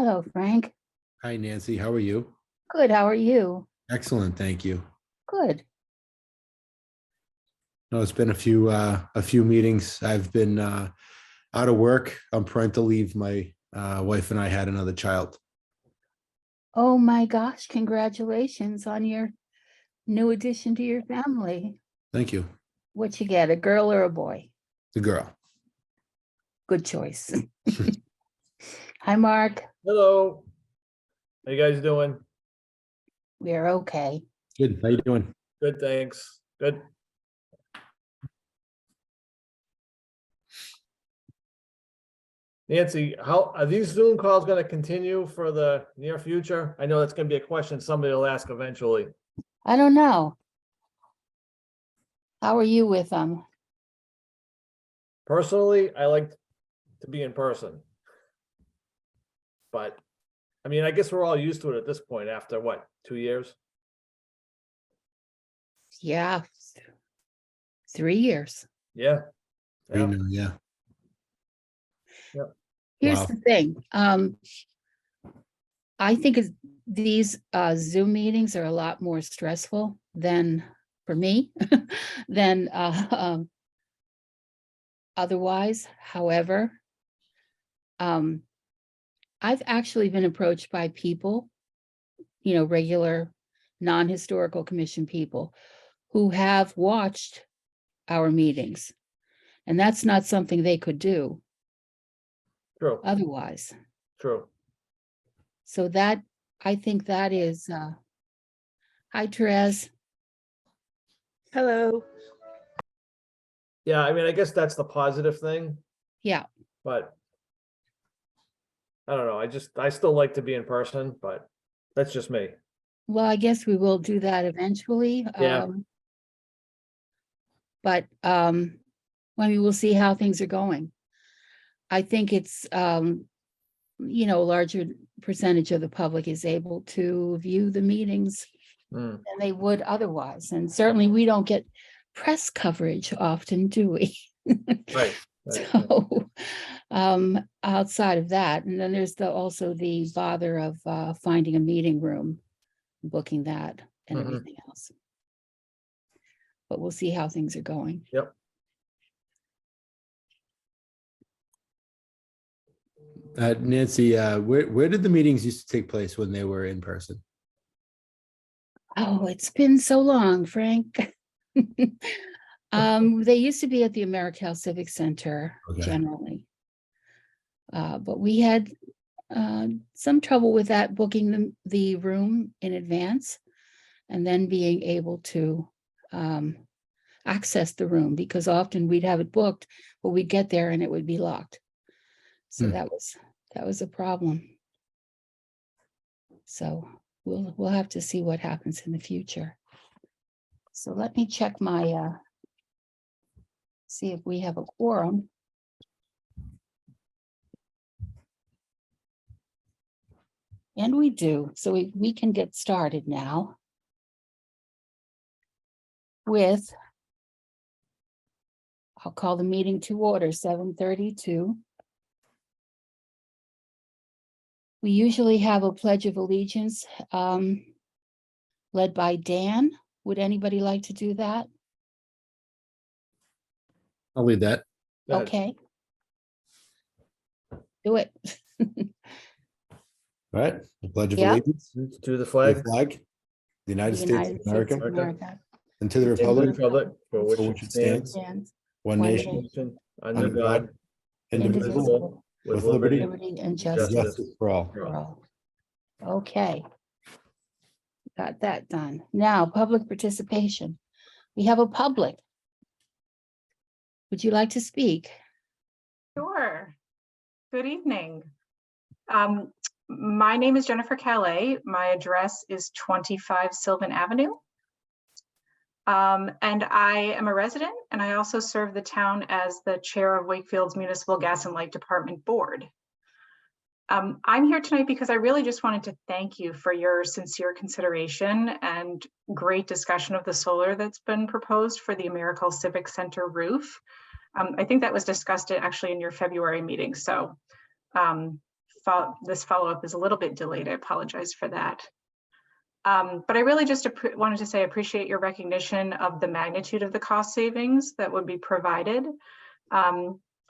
Hello, Frank. Hi, Nancy. How are you? Good. How are you? Excellent, thank you. Good. No, it's been a few meetings. I've been out of work on parental leave. My wife and I had another child. Oh my gosh, congratulations on your new addition to your family. Thank you. What you get, a girl or a boy? The girl. Good choice. Hi, Mark. Hello. How you guys doing? We're okay. Good. How you doing? Good, thanks. Good. Nancy, how are these Zoom calls going to continue for the near future? I know that's going to be a question somebody will ask eventually. I don't know. How are you with them? Personally, I like to be in person. But I mean, I guess we're all used to it at this point after what, 2 years? Yeah. 3 years. Yeah. You Yeah. know, yeah. Here's Wow. the thing. I think these Zoom meetings are a lot more stressful than for me than otherwise. However, I've actually been approached by people, regular non-historical commission people who have watched our meetings. And that's not something they could do True. otherwise. True. So that, I think that is, hi, Therese. Hello. Yeah, I mean, I guess that's the positive thing, Yeah. but I don't know. I still like to be in person, but that's just me. Well, I guess we will do that eventually. Yeah. But I mean, we'll see how things are going. I think it's a larger percentage of the public is able to view the meetings Mm. than they would otherwise. And certainly we don't get press coverage often, do we? Right. So outside of that, and then there's also the bother of finding a meeting room, booking that and Mhm. everything else. But we'll see how things are going. Yep. Nancy, where did the meetings used to take place when they were in person? Oh, it's been so long, Frank. They used to be at the AmeriCal Civic Center Okay. generally. But we had some trouble with that, booking the room in advance and then being able to access the room, because often we'd have it booked, but we'd get there and it would be locked. So Hmm. that was a problem. So we'll have to see what happens in the future. So let me check my see if we have a quorum. And we do. So we can get started now with, I'll call the meeting to order, 7:32. We usually have a pledge of allegiance led by Dan. Would anybody like to do that? I'll leave that. Go ahead. Okay. Do it. All right. The Pledge of Yeah. Allegiance To the to the flag. flag, the United States of America, America and to the And the republic republic for for which it stands, stands one one nation, nation, under under God, indivisible, indivisible, with liberty liberty and and justice justice for all. for all. Okay. Got that done. Now, public participation. We have a public. Would you like to speak? Sure. Good evening. My name is Jennifer Calais. My address is 25 Sylvan Avenue. And I am a resident, and I also serve the town as the chair of Wakefield's Municipal Gas and Light Department Board. I'm here tonight because I really just wanted to thank you for your sincere consideration and great discussion of the solar that's been proposed for the AmeriCal Civic Center roof. I think that was discussed actually in your February meeting. So this follow-up is a little bit delayed. I apologize for that. But I really just wanted to say I appreciate your recognition of the magnitude of the cost savings that would be provided.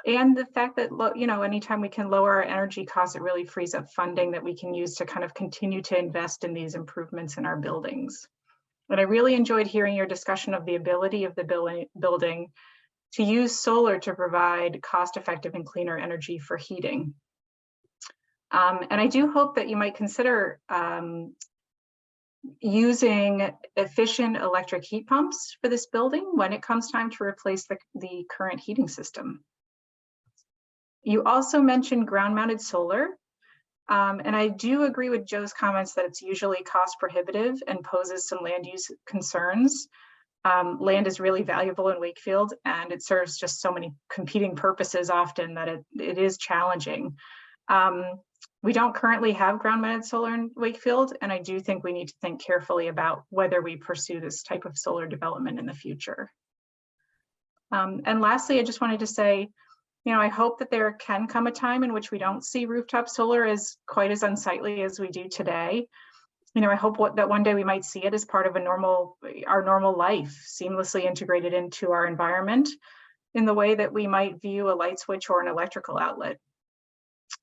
And the fact that, you know, anytime we can lower our energy costs, it really frees up funding that we can use to kind of continue to invest in these improvements in our buildings. And I really enjoyed hearing your discussion of the ability of the building to use solar to provide cost-effective and cleaner energy for heating. And I do hope that you might consider using efficient electric heat pumps for this building when it comes time to replace the current heating system. You also mentioned ground-mounted solar, and I do agree with Joe's comments that it's usually cost prohibitive and poses some land use concerns. Land is really valuable in Wakefield, and it serves just so many competing purposes often that it is challenging. We don't currently have ground-mounted solar in Wakefield, and I do think we need to think carefully about whether we pursue this type of solar development in the future. And lastly, I just wanted to say, you know, I hope that there can come a time in which we don't see rooftop solar as quite as unsightly as we do today. You know, I hope that one day we might see it as part of our normal life, seamlessly integrated into our environment in the way that we might view a light switch or an electrical outlet.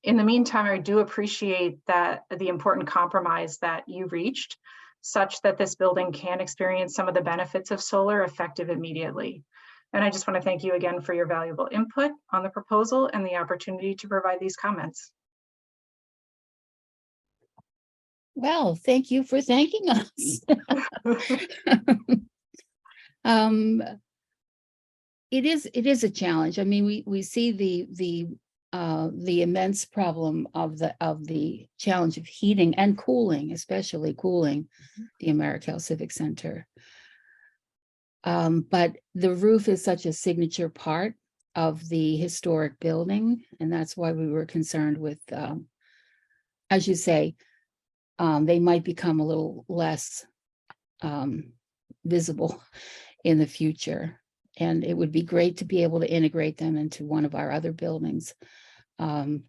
In the meantime, I do appreciate that the important compromise that you reached, such that this building can experience some of the benefits of solar effective immediately. And I just want to thank you again for your valuable input on the proposal and the opportunity to provide these comments. Well, thank you for thanking us. It is a challenge. I mean, we see the immense problem of the challenge of heating and cooling, especially cooling the Americal Civic Center. But the roof is such a signature part of the historic building, and that's why we were concerned with, as you say, they might become a little less visible in the future. And it would be great to be able to integrate them into one of our other buildings, one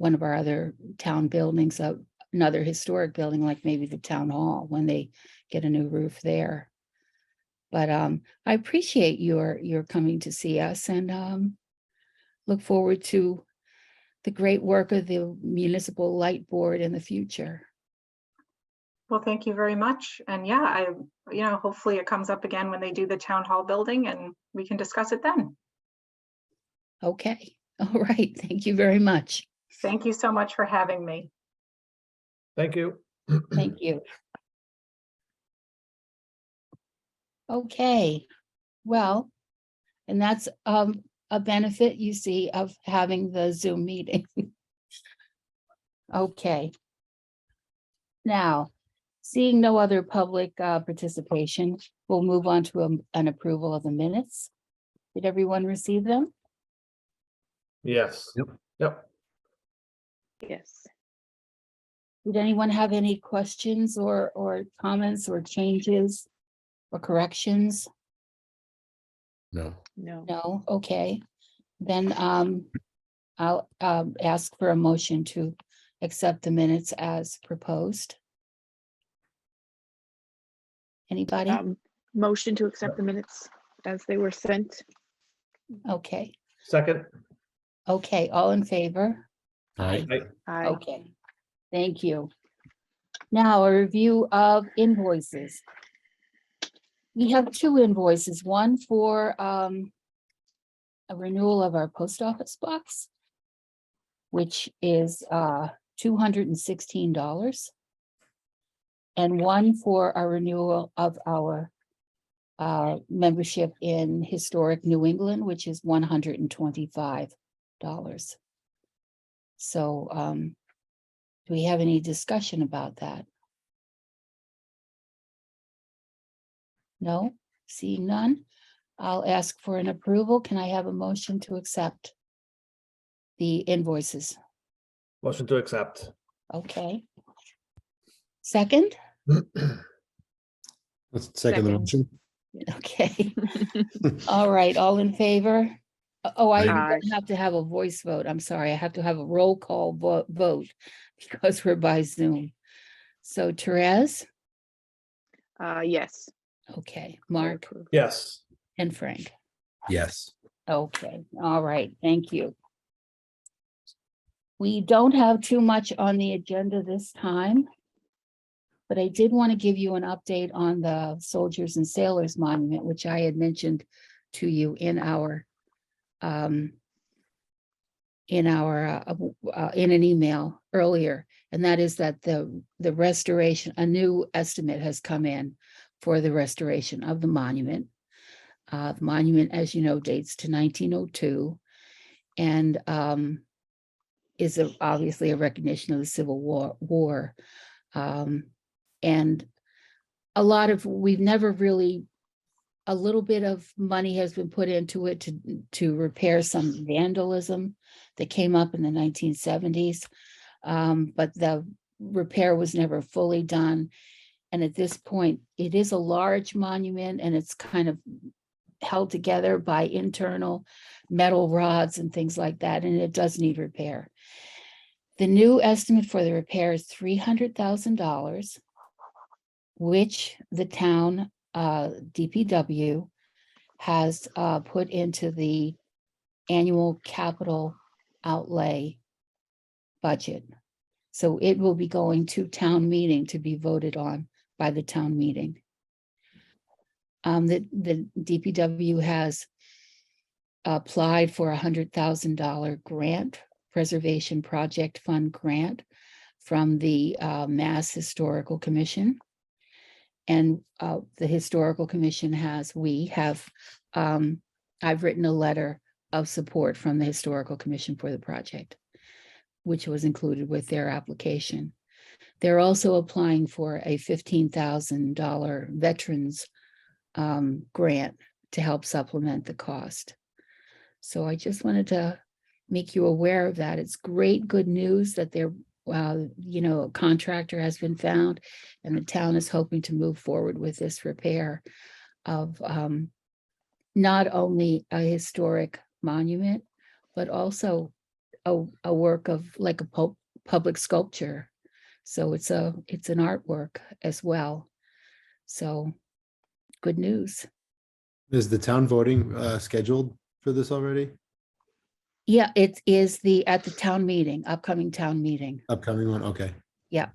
of our other town buildings, another historic building, like maybe the town hall, when they get a new roof there. But I appreciate your coming to see us, and look forward to the great work of the Municipal Light Board in the future. Well, thank you very much. And yeah, hopefully it comes up again when they do the town hall building and we can discuss it then. Okay. All right. Thank you very much. Thank you so much for having me. Thank you. Thank you. Okay. Well, and that's a benefit you see of having the Zoom meeting. Okay. Now, seeing no other public participation, we'll move on to an approval of the minutes. Did everyone receive them? Yes. Yep. Yes. Did anyone have any questions or comments or changes or corrections? No. No. No, okay. Then I'll ask for a motion to accept the minutes as proposed. Anybody? Motion to accept the minutes as they were sent. Okay, Second. okay, all in favor? Aye. Aye. Okay, thank you. Now, a review of invoices. We have two invoices, one for a renewal of our post office box, which is $216, and one for a renewal of our membership in Historic New England, which is $125. So do we have any discussion about that? No, seeing none, I'll ask for an approval. Can I have a motion to accept the invoices? Motion to accept. Okay. Second? Let's second the Second. motion. Okay. All right, all in favor? Oh, I Aye. don't have to have a voice vote. I'm sorry. I have to have a roll call vote because we're by Zoom. So Therese, Yes. okay, I Mark approve. Yes. and Frank. Yes. Okay, all right, thank you. We don't have too much on the agenda this time. But I did want to give you an update on the Soldiers and Sailors Monument, which I had mentioned to you in our in an email earlier. And that is that the restoration, a new estimate has come in for the restoration of the monument. The monument, as you know, dates to 1902 and is obviously a recognition of the Civil War. And we've never really, a little bit of money has been put into it to repair some vandalism that came up in the 1970s. But the repair was never fully done. And at this point, it is a large monument and it's kind of held together by internal metal rods and things like that. And it does need repair. The new estimate for the repair is $300,000, which the town DPW has put into the annual capital outlay budget. So it will be going to town meeting to be voted on by the town meeting. The DPW has applied for $100,000 grant, Preservation Project Fund grant from the Mass Historical Commission. And the Historical Commission I've written a letter of support from the Historical Commission for the project, which was included with their application. They're also applying for a $15,000 veterans grant to help supplement the cost. So I just wanted to make you aware of that. It's good news that a contractor has been found and the town is hoping to move forward with this repair of not only a historic monument, but also a work of like a public sculpture. So it's an artwork as well. So good news. Is the town voting scheduled for this already? Yeah, it is at the town meeting, upcoming town meeting. Upcoming one? Okay. Yeah.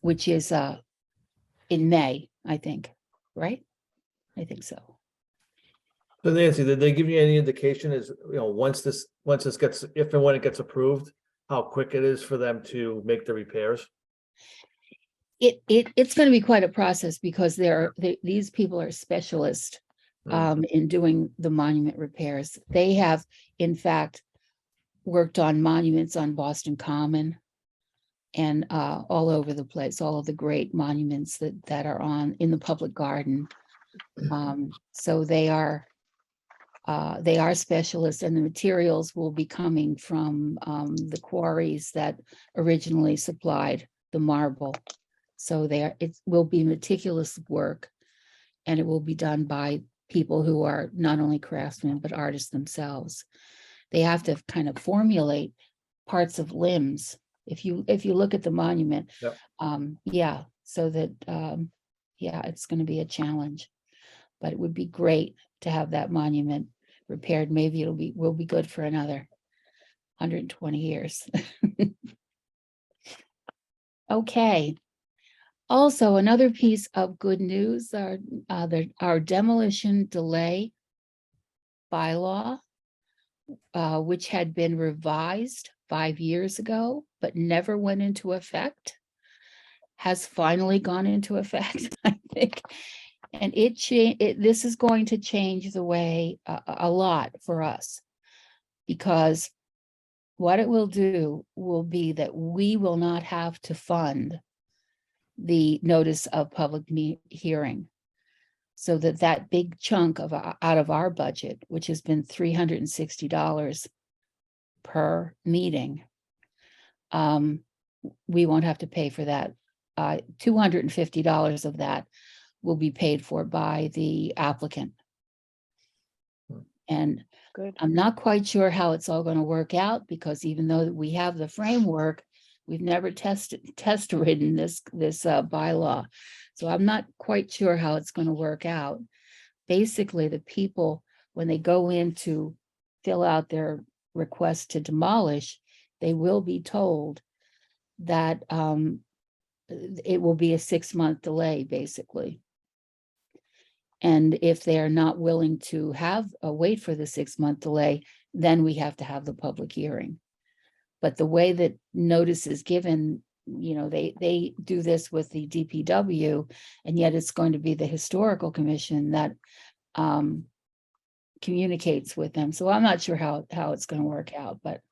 Which is in May, I think, right? I think so. So Nancy, did they give you any indication once this gets, if and when it gets approved, how quick it is for them to make the repairs? It's going to be quite a process because these people are specialists in doing the monument repairs. They have, in fact, worked on monuments on Boston Common and all over the place, all of the great monuments that are in the public garden. So they are specialists, and the materials will be coming from the quarries that originally supplied the marble. So it will be meticulous work, and it will be done by people who are not only craftsmen, but artists themselves. They have to kind of formulate parts of limbs. If you look at the monument, Yep. So that, it's going to be a challenge, but it would be great to have that monument repaired. Maybe will be good for another 120 years. Okay. Also, another piece of good news are our demolition delay bylaw, which had been revised 5 years ago, but never went into effect, has finally gone into effect, I think. And this is going to change the way a lot for us, because what it will do will be that we will not have to fund the notice of public hearing, so that big chunk out of our budget, which has been $360 per meeting, we won't have to pay for that. $250 of that will be paid for by the applicant. And Good. I'm not quite sure how it's all going to work out, because even though we have the framework, we've never test ridden this bylaw. So I'm not quite sure how it's going to work out. Basically, the people, when they go in to fill out their request to demolish, they will be told that it will be a 6-month delay, basically. And if they are not willing to wait for the 6-month delay, then we have to have the public hearing. But the way that notice is given, they do this with the DPW, and yet it's going to be the historical commission that communicates with them. So I'm not sure how it's going to work out, but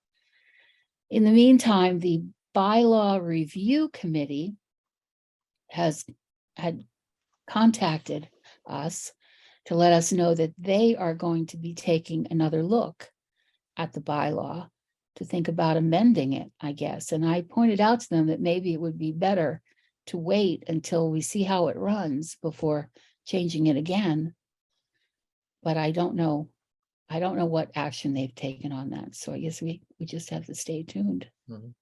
in the meantime, the bylaw review committee had contacted us to let us know that they are going to be taking another look at the bylaw to think about amending it, I guess. And I pointed out to them that maybe it would be better to wait until we see how it runs before changing it again. But I don't know what action they've taken on that. So I guess we just have to stay tuned. Mhm.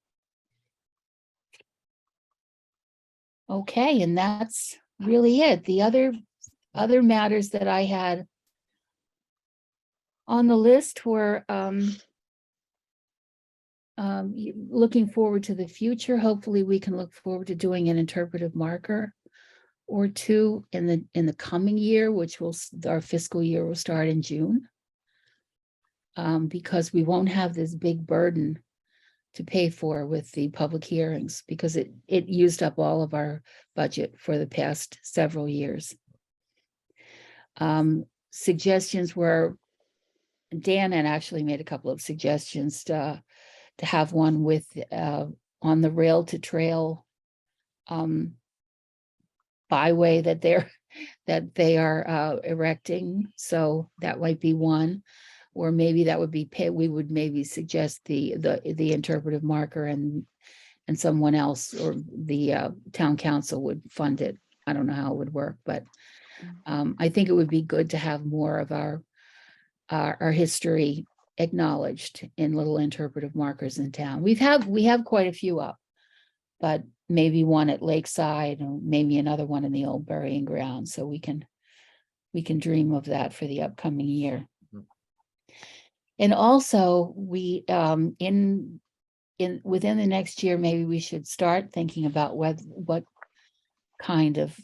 Okay, and that's really it. The other matters that I had on the list were looking forward to the future. Hopefully we can look forward to doing an interpretive marker or two in the coming year, which our fiscal year will start in June. Because we won't have this big burden to pay for with the public hearings, because it used up all of our budget for the past several years. Suggestions were, Dan had actually made a couple of suggestions to have one with on the rail to trail byway that they are erecting. So that might be one. Or maybe that would be we would maybe suggest the interpretive marker, and someone else or the town council would fund it. I don't know how it would work, but I think it would be good to have more of our history acknowledged in little interpretive markers in town. We have quite a few up, but maybe one at Lakeside, or maybe another one in the old burying ground, so we can dream of that for the upcoming year. And also, we within the next year, maybe we should start thinking about what kind of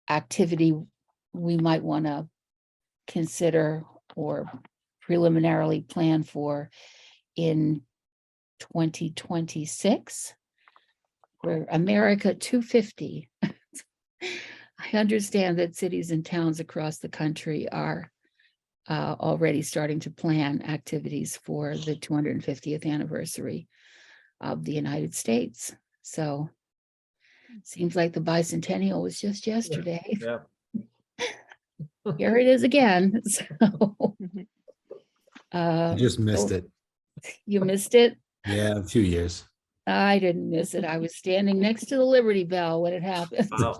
activity we might want to consider or preliminarily plan for in 2026. We're America 250. I understand that cities and towns across the country are already starting to plan activities for the 250th anniversary of the United States. So it seems like the bicentennial was just yesterday. Yeah. Here it is again. So, I just missed so it. You missed it? Yeah, a few years. I didn't miss it. I was standing next to the Liberty Bell when it happened. Wow.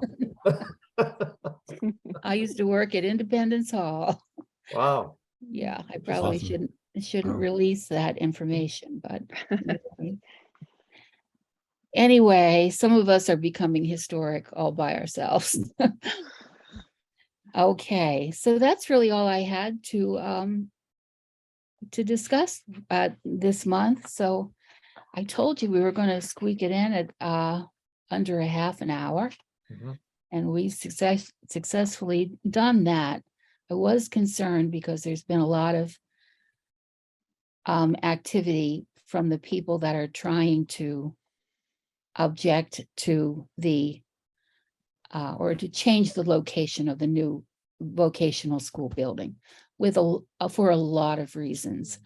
I used to work at Independence Hall. Wow. Yeah, I probably awesome. shouldn't Wow. release that information, but anyway, some of us are becoming historic all by ourselves. Okay, so that's really all I had to discuss this month. So I told you we were going to squeak it in at under a half an hour. Mhm. And we successfully done that. I was concerned because there's been a lot of activity from the people that are trying to object to the or to change the location of the new vocational school building for a lot of reasons.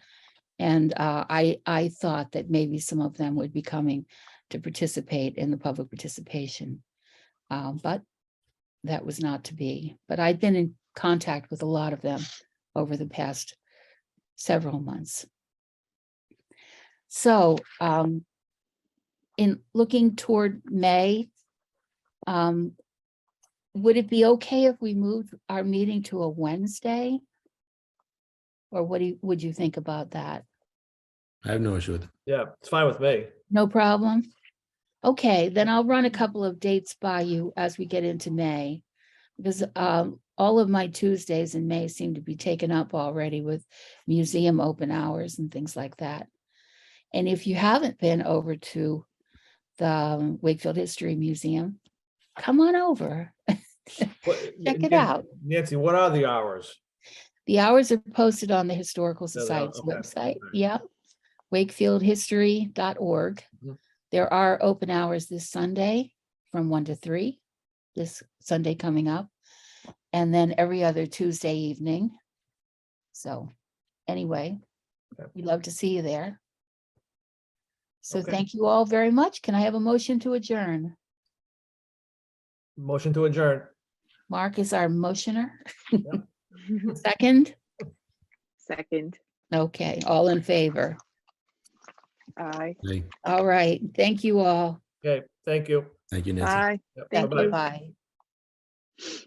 And I thought that maybe some of them would be coming to participate in the public participation, but that was not to be. But I've been in contact with a lot of them over the past several months. So in looking toward May, would it be okay if we moved our meeting to a Wednesday? Or would you think about that? I have no issue with it. Yeah, it's fine with me. No problem? Okay, then I'll run a couple of dates by you as we get into May. Because all of my Tuesdays in May seem to be taken up already with museum open hours and things like that. And if you haven't been over to the Wakefield History Museum, come on over. Check it out. Nancy, what are the hours? The hours are posted on the Historical There they are, Society's okay, website. okay. Yeah. wakefieldhistory.org. Mhm. There are open hours this Sunday from 1 to 3, this Sunday coming up, and then every other Tuesday evening. So anyway, Okay. we'd love to see you there. So Okay. thank you all very much. Can I have a motion to adjourn? Motion to adjourn. Mark is our motioner. Second? Second. Okay, all in favor. Aye. Hey, All right, thank you all. Okay, thank you. thank you, Nancy. Bye. Yep, Thank bye-bye. you. Bye.